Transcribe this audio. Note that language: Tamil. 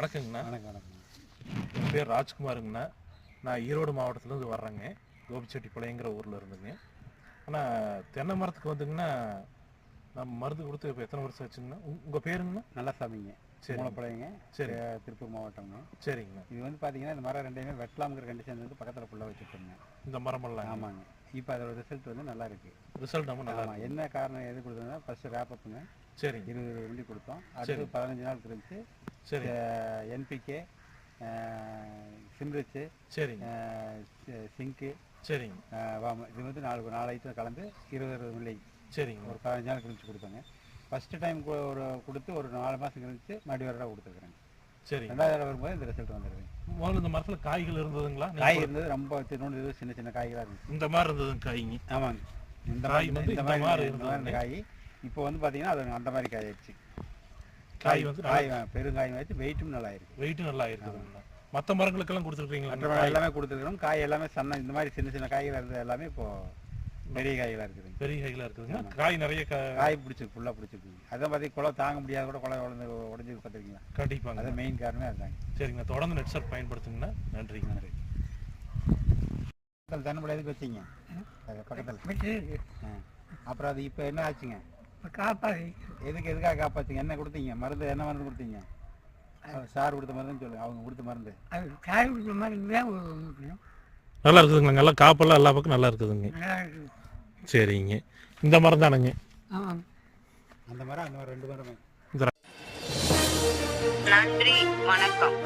வணக்கங்கண்ணா. வணக்கம். என் பேர் ராஜ்குமாருங்கண்ணா. நான் ஈரோடு மாவட்டத்துலேருந்து வர்றேங்க. கோபிச்செட்டிப்பாளையங்கிற ஊரில் இருந்துங்க. ஆனால் தென்னை மரத்துக்கு வந்துங்கன்னா நம்ம மருந்து கொடுத்து இப்போ எத்தனை வருஷம் ஆச்சுங்கண்ணா? உங்கள் பேருங்கண்ணா? நல்லா சாமிங்க. சரி, மூலப்பாளையங்க. சரி, திருப்பூர் மாவட்டங்க. சரிங்கண்ணா. இது வந்து பார்த்தீங்கன்னா இந்த மரம் ரெண்டையுமே வெட்டலாம்ங்கிற கண்டிஷன் வந்து பக்கத்தில் ஃபுல்லாக வச்சுருக்கோங்க. இந்த மரமெல்லாம்? ஆமாங்க. இப்போ அதோட ரிசல்ட் வந்து நல்லா இருக்குது. ரிசல்ட் நம்ம நல்லா இருக்கு. என்ன காரணம் எது கொடுத்தோம்னா ஃபஸ்ட்டு ரேப்பப்புங்க. சரி, 20 மில்லி கொடுத்தோம். அடுத்து 15 நாள் கழிச்சு சரி என்பிகே, சிம்ரிச்சு, சரிங்க, சிங்க்கு, சரிங்க, இது வந்து 4 ஐட்டம் கலந்து 20 மில்லி சரிங்க ஒரு 15 நாள் கழிச்சு கொடுத்தோங்க. ஃபஸ்ட்டு டைம் ஒரு கொடுத்து ஒரு 4 மாதம் கழிச்சு மறுபடியும் ஒரு தடவை கொடுத்துருக்குறேங்க. சரி, 2வது தடவை வரும்போது இந்த ரிசல்ட் வந்துடுது. முதல்ல இந்த மரத்தில் காய்கள் இருந்ததுங்களா? காய் இருந்தது, ரொம்ப தின்னோண்டு சின்ன சின்ன காய்களாக இருந்துச்சு. இந்த மாதிரி இருந்ததுங்க காய்ங்க? ஆமாங்க. இந்த காய் வந்து இந்த மாதிரி காய் இப்போ வந்து பார்த்தீங்கன்னா அது அந்த மாதிரி காய் ஆயிடுச்சு. காய் வந்து பெருங்காயம் வச்சு வெயிட்டும் நல்லா இருக்குது. வெயிட்டும் நல்லா இருக்குதுங்களா? மற்ற மரங்களுக்கெல்லாம் கொடுத்துருக்கீங்களா? மற்ற மரம் எல்லாமே கொடுத்துருக்கோம். காய் எல்லாமே இந்த மாதிரி சின்ன சின்ன காய்கள் இருந்தது எல்லாமே இப்போ பெரிய காய்களாக இருக்குது. பெரிய காய்களாக இருக்குதுங்க. காய் நிறைய காய் பிடிச்சிருக்கு, ஃபுல்லாக பிடிச்சிருக்கு. அதான் பார்த்தீங்கன்னா குலை தாங்க முடியாத கூட குலை உடஞ்சி பார்த்துருக்கீங்களா? கண்டிப்பாங்க. அதான் மெயின் காரணமே அதுதாங்க. சரிங்கண்ணா, தொடர்ந்து நெட்சர் பயன்படுத்துங்கண்ணா. நன்றி. தென்னம்பழம் எதுக்கு வச்சிங்க பக்கத்தில்? அப்புறம் அது இப்போ என்ன ஆச்சுங்க? காப்பாது எதுக்காக காப்பாச்சுங்க? என்ன கொடுத்தீங்க மருந்து? என்ன மருந்து கொடுத்தீங்க? சார் கொடுத்த மருந்துன்னு சொல்லுங்க. அவங்க கொடுத்த மருந்து அது காய் கொடுத்த மருந்து தான் நல்லா இருக்குதுங்க. நல்லா காப்பெல்லாம் எல்லா பக்கம் நல்லா இருக்குதுங்க. சரிங்க. இந்த மரம் தானுங்க? ஆமாம். அந்த மரம் 2 மரமே. நன்றி, வணக்கம்.